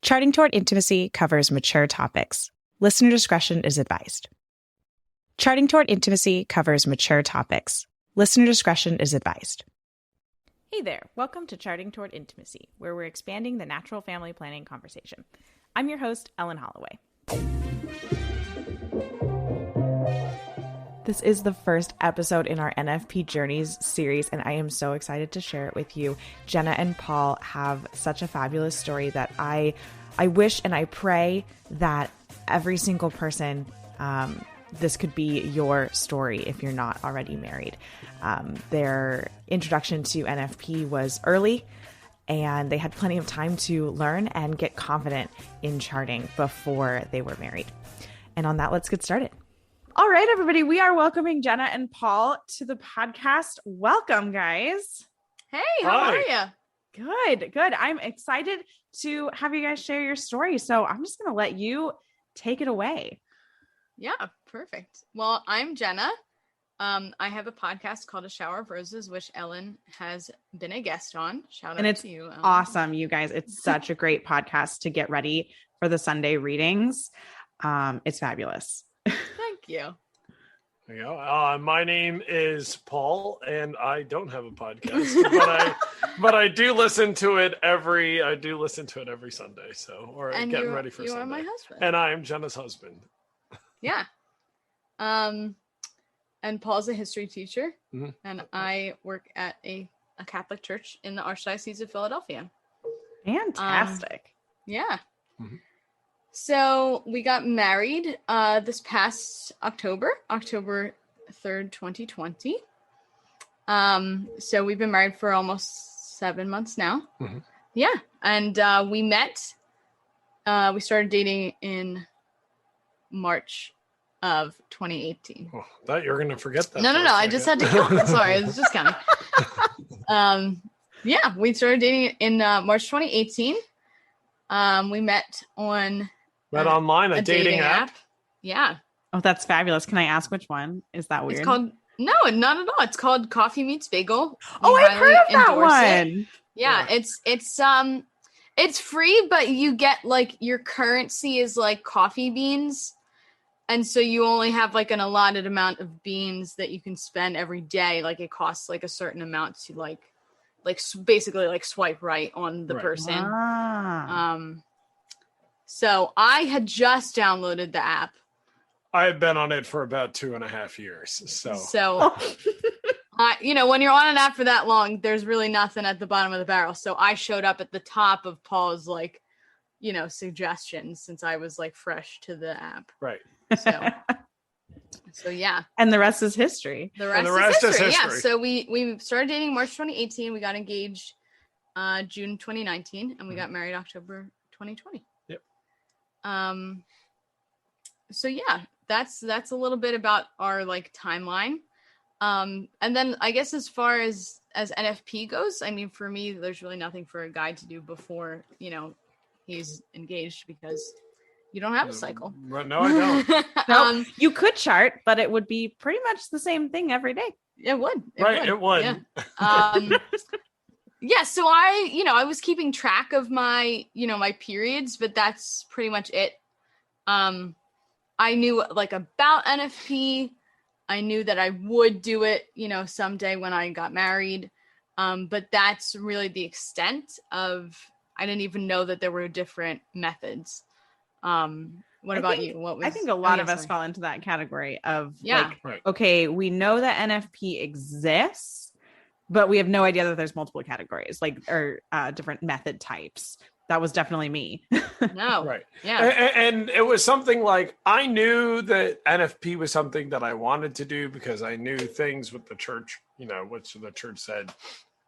Charting Toward Intimacy covers mature topics. Listener discretion is advised. Charting Toward Intimacy covers mature topics. Listener discretion is advised. Hey there, welcome to Charting Toward Intimacy, where we're expanding the natural family planning conversation. I'm your host, Ellen Holloway. This is the first episode in our NFP Journeys series, and I am so excited to share it with you. Jenna and Paul have such a fabulous story that I wish and I pray that every single person, this could be your story if you're not already married. Their introduction to NFP was early, and they had plenty of time to learn and get confident in charting before they were married. And on that, let's get started. All right, everybody, we are welcoming Jenna and Paul to the podcast. Welcome, guys. Hey, how are you? Good. I'm excited to have you guys share your story. So I'm just going to let you take it away. Yeah, perfect. Well, I'm Jenna. I have a podcast called A Shower of Roses, which Ellen has been a guest on. Shout out to you, Ellen. Awesome, you guys. It's such a great podcast to get ready for the Sunday readings. It's fabulous. Thank you. There you go. My name is Paul, and I don't have a podcast, but I do listen to it every Sunday. So, getting ready for Sunday. You are my husband, and I am Jenna's husband. Yeah. And Paul's a history teacher, and I work at a Catholic church in the Archdiocese of Philadelphia. Fantastic. Yeah. Mm-hmm. So we got married this past October 3rd, 2020. So we've been married for almost 7 months now. Mm-hmm. Yeah. And we started dating in March of 2018. Oh, I thought you were going to forget that. No. I just had to count. Sorry, I was just counting. Yeah, we started dating in March 2018. We met online, a dating app. Yeah. Oh, that's fabulous. Can I ask which one? Is that weird? It's called, no, not at all. It's called Coffee Meets Bagel. I've heard of that one. Yeah, it's free, but you get like your currency is like coffee beans. And so you only have like an allotted amount of beans that you can spend every day. Like it costs like a certain amount to like basically like swipe right on the person. So I had just downloaded the app. I have been on it for about 2.5 years. So when you're on an app for that long, there's really nothing at the bottom of the barrel. So I showed up at the top of Paul's suggestions since I was like fresh to the app. Right. So yeah. And the rest is history. The rest is history. Yeah. So we started dating March 2018. We got engaged June 2019, and we got married October 2020. Yep. So yeah, that's a little bit about our like timeline. And then I guess as far as NFP goes, I mean, for me, there's really nothing for a guy to do before, he's engaged because you don't have a cycle. No, I don't. No, you could chart, but it would be pretty much the same thing every day. It would. It would. Yeah. Yeah. So I was keeping track of my, my periods, but that's pretty much it. I knew like about NFP. I knew that I would do it, someday when I got married. But that's really the extent of, I didn't even know that there were different methods. What about you? I think a lot of us fall into that category of okay, we know that NFP exists, but we have no idea that there's multiple categories, or different method types. That was definitely me. No. Right. Yeah. And it was something like, I knew that NFP was something that I wanted to do because I knew things with the church, which the church said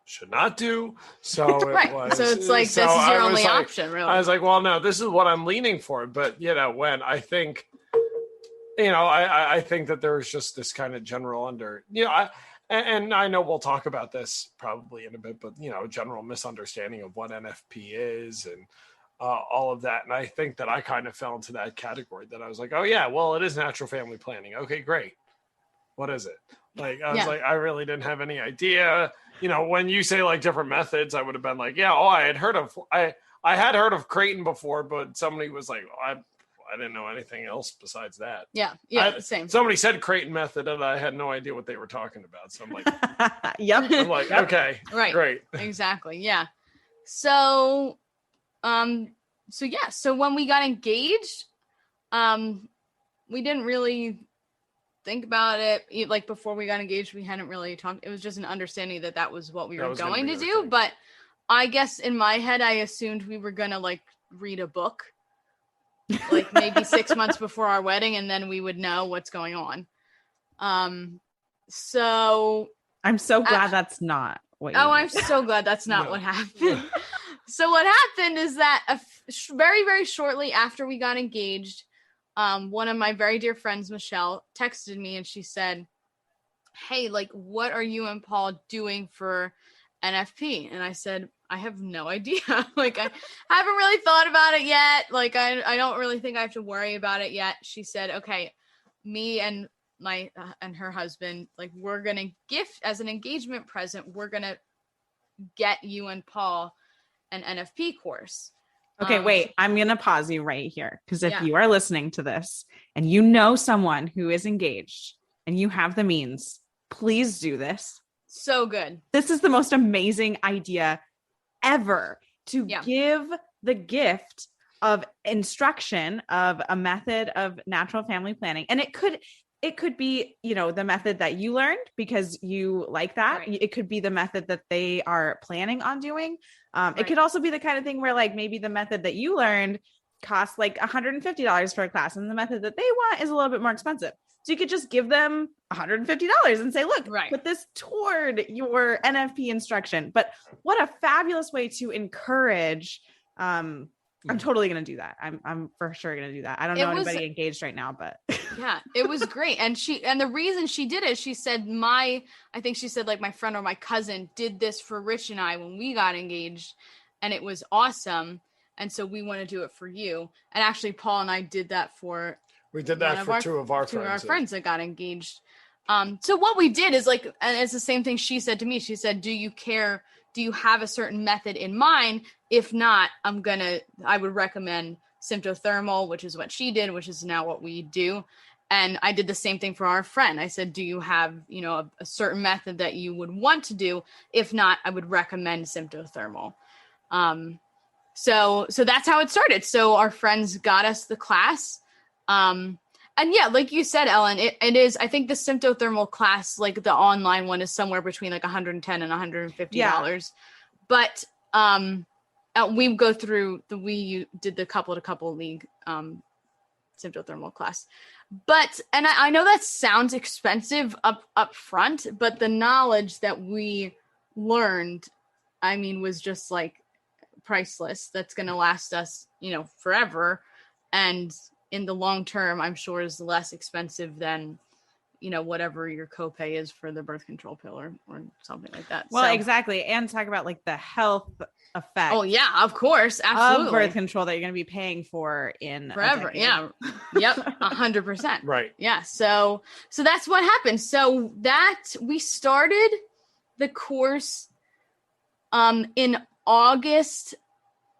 should not do. So right. So it's like, this is your only option, really. I was like, well, no, this is what I'm leaning for. But, when I think, I think that there was just this kind of general and I know we'll talk about this probably in a bit, but, general misunderstanding of what NFP is and all of that. And I think that I kind of fell into that category that I was like, oh, yeah, well, it is natural family planning. Okay, great. What is it? I really didn't have any idea. When you say like different methods, I would have been like, I had heard of, I had heard of Creighton before, but somebody was like, I didn't know anything else besides that. Yeah, same. Somebody said Creighton method, and I had no idea what they were talking about. So I'm like, yep. I'm like, okay, right, great, exactly, yeah. So, so when we got engaged, we didn't really think about it. Like before we got engaged, we hadn't really talked. It was just an understanding that was what we were going to do. But I guess in my head, I assumed we were gonna like read a book, like maybe 6 months before our wedding, and then we would know what's going on. So I'm so glad that's not what you did. I'm so glad that's not what happened. So what happened is that very, very shortly after we got engaged, one of my very dear friends, Michelle, texted me and she said, hey, like, what are you and Paul doing for NFP? And I said, I have no idea. Like, I haven't really thought about it yet. Like, I don't really think I have to worry about it yet. She said, okay, me and and her husband, like, we're going to gift as an engagement present, we're going to get you and Paul an NFP course. Okay, wait, I'm going to pause you right here. Because if you are listening to this and you know someone who is engaged and you have the means, please do this. So good. This is the most amazing idea ever, to give the gift of instruction of a method of natural family planning. And it could be, the method that you learned because you like that. Right. It could be the method that they are planning on doing. It could also be the kind of thing where like maybe the method that you learned costs like $150 for a class and the method that they want is a little bit more expensive. So you could just give them $150 and say, look, put this toward your NFP instruction. But what a fabulous way to encourage. I'm totally going to do that. I'm for sure going to do that. I don't know anybody engaged right now, but yeah, it was great. And the reason she did it, she said, I think she said like my friend or my cousin did this for Rich and I when we got engaged and it was awesome. And so we want to do it for you. And actually Paul and I did that for two of our friends that got engaged. So what we did is like, and it's the same thing she said to me. She said, do you have a certain method in mind? If not, I would recommend symptothermal, which is what she did, which is now what we do. And I did the same thing for our friend. I said, do you have, a certain method that you would want to do? If not, I would recommend symptothermal. So that's how it started. So our friends got us the class. And yeah, like you said, Ellen, it is, I think the symptothermal class, like the online one is somewhere between like $110 and $150. Yeah. But, we go through we did the couple to couple league, symptothermal class, but, and I know that sounds expensive up front, but the knowledge that we learned, was just like priceless. That's going to last us, forever. And in the long term, I'm sure is less expensive than, whatever your copay is for the birth control pill or something like that. Well, exactly. And talk about like the health effect. Oh yeah, of course. Absolutely. Of birth control that you're going to be paying for in forever. Yeah. Yep. 100%. Right. Yeah. So that's what happened. So that we started the course, in August,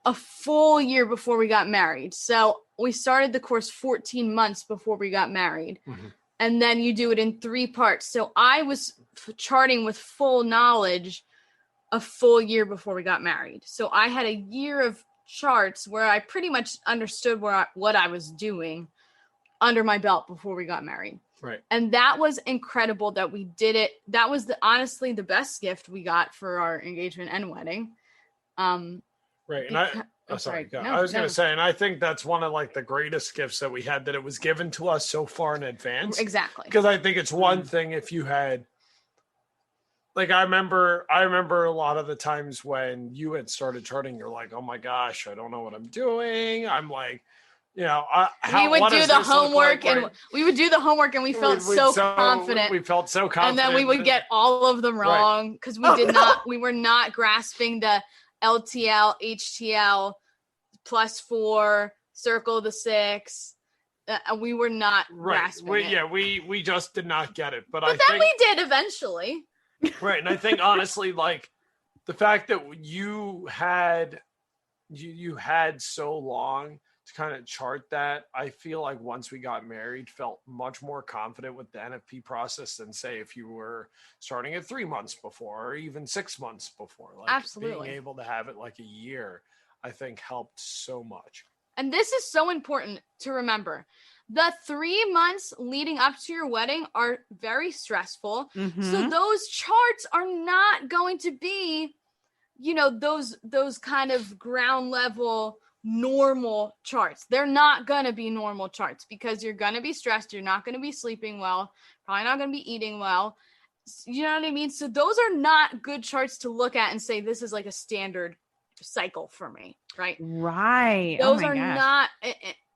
a full year before we got married. So we started the course 14 months before we got married. Mm-hmm. And then you do it in 3 parts. So I was charting with full knowledge a full year before we got married. So I had a year of charts where I pretty much understood what I was doing under my belt before we got married. Right. And that was incredible that we did it. That was honestly the best gift we got for our engagement and wedding. Right. And I was going to say, and I think that's one of like the greatest gifts that we had, that it was given to us so far in advance. Exactly. Because I think it's one thing if you had, like, I remember a lot of the times when you had started charting, you're like, oh my gosh, I don't know what I'm doing. I'm like, we would do the homework and we would do the homework and we felt so confident. We felt so confident. And then we would get all of them wrong because we were not grasping the LTL, HTL, +4, circle the 6. We were not grasping it. Yeah, we just did not get it. But then we did eventually. Right. And I think honestly, like the fact that you had you had so long to kind of chart that. I feel like once we got married, felt much more confident with the NFP process than say if you were starting at 3 months before or even 6 months before. Like Absolutely. being able to have it like a year, I think helped so much. And this is so important to remember. The 3 months leading up to your wedding are very stressful. So those charts are not going to be, those kind of ground level normal charts. They're not going to be normal charts because you're going to be stressed. You're not going to be sleeping well, probably not going to be eating well. You know what I mean? So those are not good charts to look at and say, this is like a standard cycle for me, right? Right. Those are not,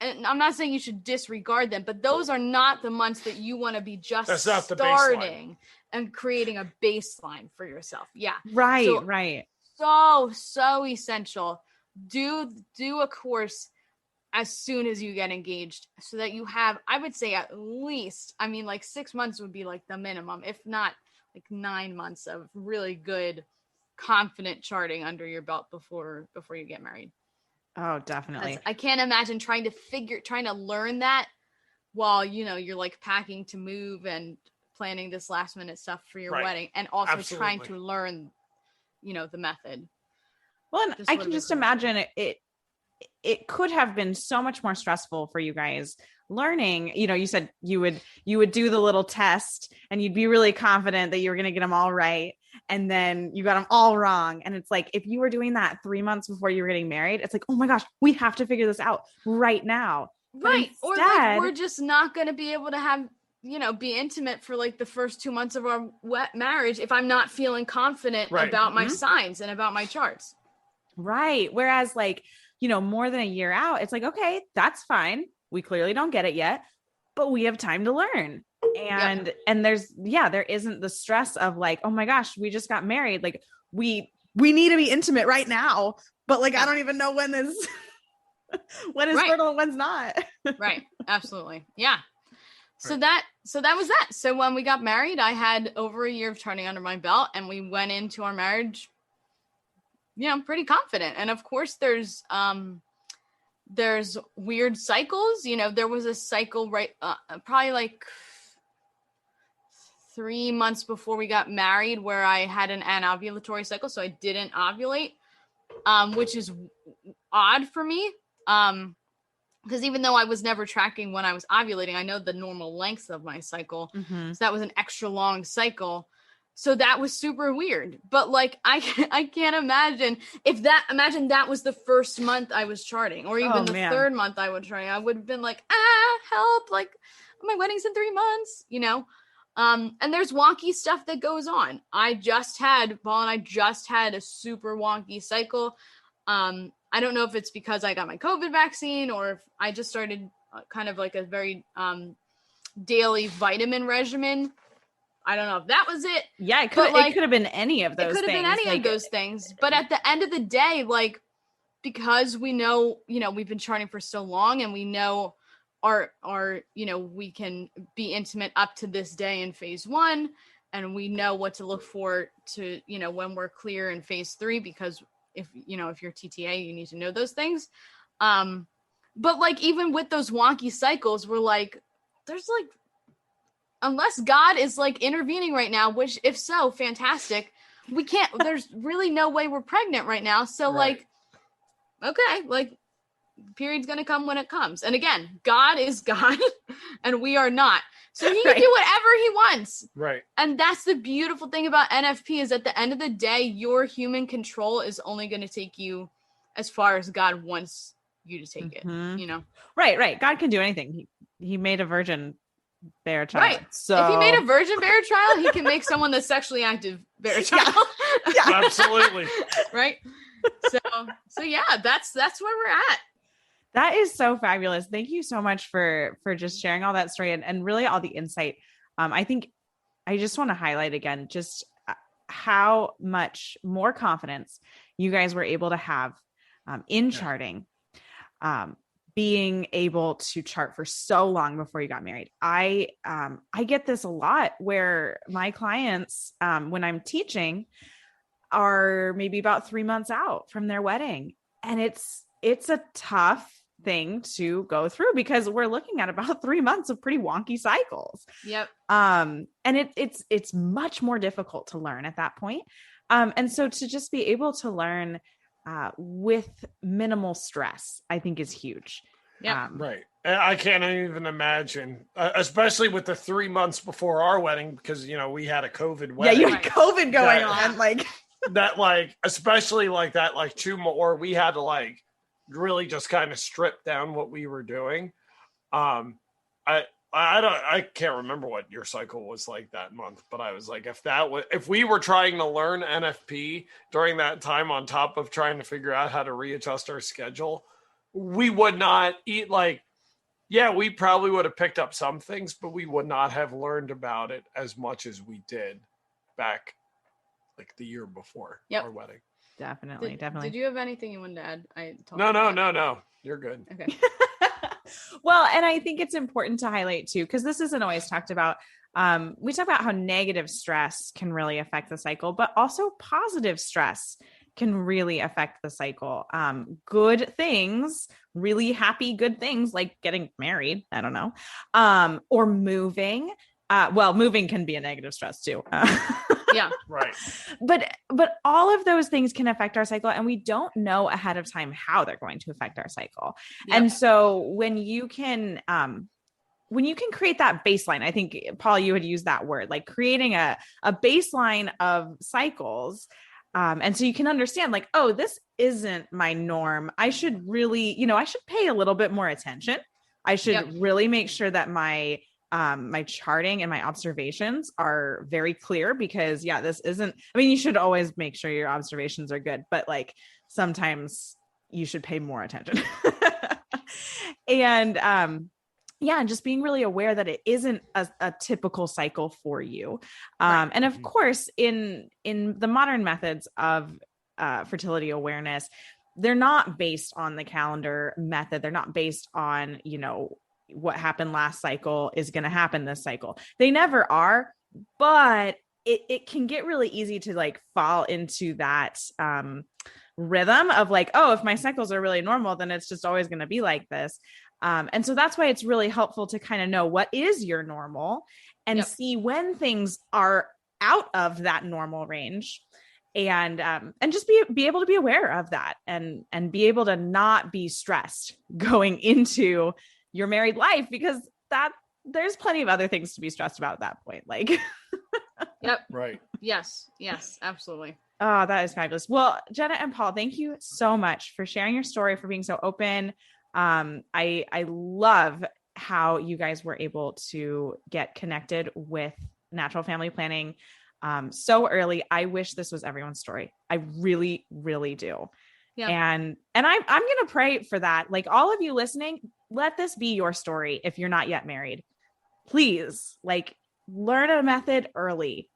and I'm not saying you should disregard them, but those are not the months that you want to be just starting and creating a baseline for yourself. Yeah. Right. So, right. So essential. Do a course as soon as you get engaged so that you have, I would say at least, 6 months would be like the minimum, if not like 9 months of really good, confident charting under your belt before you get married. Oh, definitely. I can't imagine trying to learn that while, you're like packing to move and planning this last minute stuff for your wedding and also trying to learn, the method. Well, and I can just imagine it could have been so much more stressful for you guys learning. You said you would do the little test and you'd be really confident that you were going to get them all right. And then you got them all wrong. And it's like, if you were doing that 3 months before you were getting married, it's like, oh my gosh, we have to figure this out right now. Right. Instead, or like, we're just not going to be able to have, be intimate for like the first 2 months of our marriage if I'm not feeling confident about my signs and about my charts. Right. Whereas like, more than a year out, it's like, okay, that's fine. We clearly don't get it yet, but we have time to learn. And there isn't the stress of like, oh my gosh, we just got married. Like we need to be intimate right now, but like, I don't even know when is fertile and when's not. Right. Absolutely. Yeah. So that was that. So when we got married, I had over a year of charting under my belt and we went into our marriage, I'm pretty confident. And of course there's weird cycles. There was a cycle probably like 3 months before we got married where I had an anovulatory cycle. So I didn't ovulate, which is odd for me. Because even though I was never tracking when I was ovulating, I know the normal length of my cycle. So that was an extra long cycle. So that was super weird. But like, I can't imagine imagine that was the first month I was charting or even third month I was charting. I would have been like, help, like my wedding's in 3 months, and there's wonky stuff that goes on. Paul and I just had a super wonky cycle. I don't know if it's because I got my COVID vaccine or if I just started kind of like a very daily vitamin regimen. I don't know if that was it. Yeah, it could have been any of those things. It could have been any of those things. But at the end of the day, like, because we know, we've been charting for so long and we know our we can be intimate up to this day in phase 1 and we know what to look for to, when we're clear in phase 3, because if you're TTA, you need to know those things. But like, even with those wonky cycles, we're like, there's like, unless God is like intervening right now, which if so, fantastic. We can't, there's really no way we're pregnant right now. So like, okay, like period's going to come when it comes. And again, God is God and we are not. So he can do whatever he wants. Right. And that's the beautiful thing about NFP is at the end of the day, your human control is only going to take you as far as God wants you to take it, Right. God can do anything. He made a virgin bear child. Right. So if he made a virgin bear child, he can make someone that's sexually active bear child. Yeah. Absolutely. Right. So yeah, that's where we're at. That is so fabulous. Thank you so much for just sharing all that story and really all the insight. I think I just want to highlight again, just how much more confidence you guys were able to have in charting, being able to chart for so long before you got married. I get this a lot where my clients, when I'm teaching, are maybe about 3 months out from their wedding. And it's a tough thing to go through because we're looking at about 3 months of pretty wonky cycles. Yep. And it's much more difficult to learn at that point. And so to just be able to learn with minimal stress, I think is huge. Yeah. Right. I can't even imagine, especially with the 3 months before our wedding, because, we had a COVID wedding. Yeah, you had COVID going on. Especially like that, like 2 more, we had to like really just kind of strip down what we were doing. I can't remember what your cycle was like that month, but I was like, if we were trying to learn NFP during that time on top of trying to figure out how to readjust our schedule, we would not eat we probably would have picked up some things, but we would not have learned about it as much as we did back like the year before our wedding. Definitely. Did you have anything you wanted to add? No. You're good. Okay. Well, and I think it's important to highlight too, because this isn't always talked about. We talk about how negative stress can really affect the cycle, but also positive stress can really affect the cycle. Good things, really happy, good things like getting married, I don't know, or moving. Moving can be a negative stress too. Yeah. Right. But all of those things can affect our cycle, and we don't know ahead of time how they're going to affect our cycle. Yep. And so when you can create that baseline, I think, Paul, you had used that word, like creating a baseline of cycles. And so you can understand like, oh, this isn't my norm. I should really, I should pay a little bit more attention. I should really make sure that my charting and my observations are very clear, because this isn't, you should always make sure your observations are good, but like sometimes you should pay more attention. And, and just being really aware that it isn't a typical cycle for you. And of course, in the modern methods of fertility awareness, they're not based on the calendar method. They're not based on, what happened last cycle is going to happen this cycle. They never are, but it can get really easy to like fall into that rhythm of like, oh, if my cycles are really normal, then it's just always going to be like this. And so that's why it's really helpful to kind of know what is your normal and see when things are out of that normal range, and just be able to be aware of that and be able to not be stressed going into your married life, because there's plenty of other things to be stressed about at that point. Like, yep. Right. Yes, absolutely. Oh, that is fabulous. Well, Jenna and Paul, thank you so much for sharing your story, for being so open. I love how you guys were able to get connected with natural family planning so early. I wish this was everyone's story. I really, really do. Yeah. And I'm going to pray for that. Like, all of you listening, let this be your story. If you're not yet married, please learn a method early.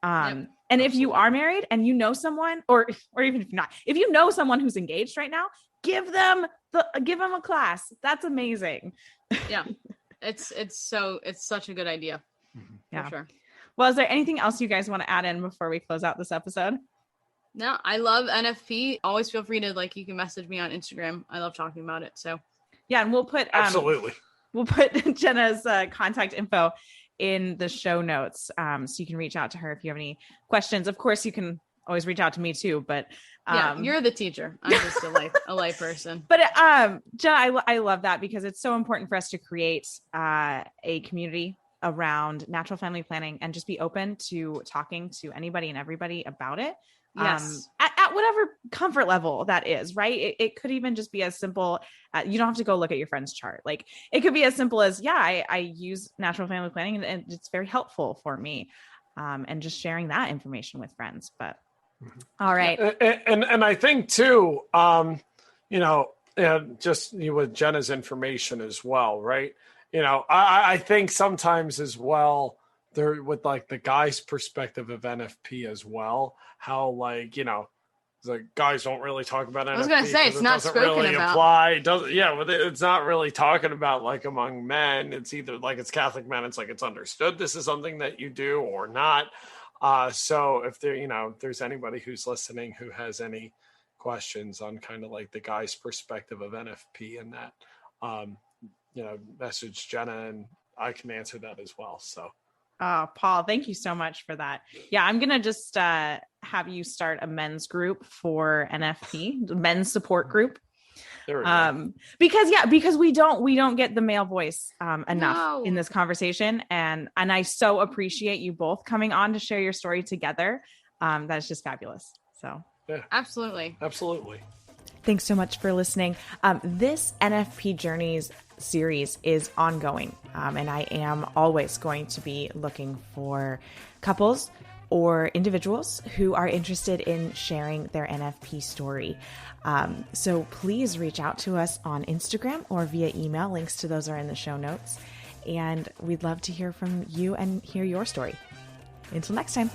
And if you are married and you know someone, or even if you're not, if you know someone who's engaged right now, give them a class. That's amazing. Yeah. It's such a good idea. Yeah. For sure. Well, is there anything else you guys want to add in before we close out this episode? No, I love NFP. Always feel free to you can message me on Instagram. I love talking about it. So yeah. And we'll put, absolutely. We'll put Jenna's contact info in the show notes. So you can reach out to her if you have any questions. Of course, you can always reach out to me too, but you're the teacher. I'm just a lay person. But Jenna, I love that, because it's so important for us to create a community around natural family planning and just be open to talking to anybody and everybody about it. Yes. At whatever comfort level that is, right? It could even just be as simple. You don't have to go look at your friend's chart. Like, it could be as simple as, I use natural family planning and it's very helpful for me. And just sharing that information with friends. But all right. And I think too, just with Jenna's information as well, right? I think sometimes as well, there with the guy's perspective of NFP as well, how the guys don't really talk about NFP. I was going to say, it's not spoken really about. Apply. It's not really talking about among men. It's either it's Catholic men. It's it's understood this is something that you do or not. So if there's anybody who's listening who has any questions on kind of like the guy's perspective of NFP and that, message Jenna and I can answer that as well. So. Oh, Paul, thank you so much for that. Yeah, I'm going to just have you start a men's group for NFP, men's support group. There we go. Because we don't get the male voice enough in this conversation. And I so appreciate you both coming on to share your story together. That's just fabulous. So yeah, absolutely. Thanks so much for listening. This NFP Journeys series is ongoing, and I am always going to be looking for couples or individuals who are interested in sharing their NFP story. So please reach out to us on Instagram or via email. Links to those are in the show notes. And we'd love to hear from you and hear your story. Until next time.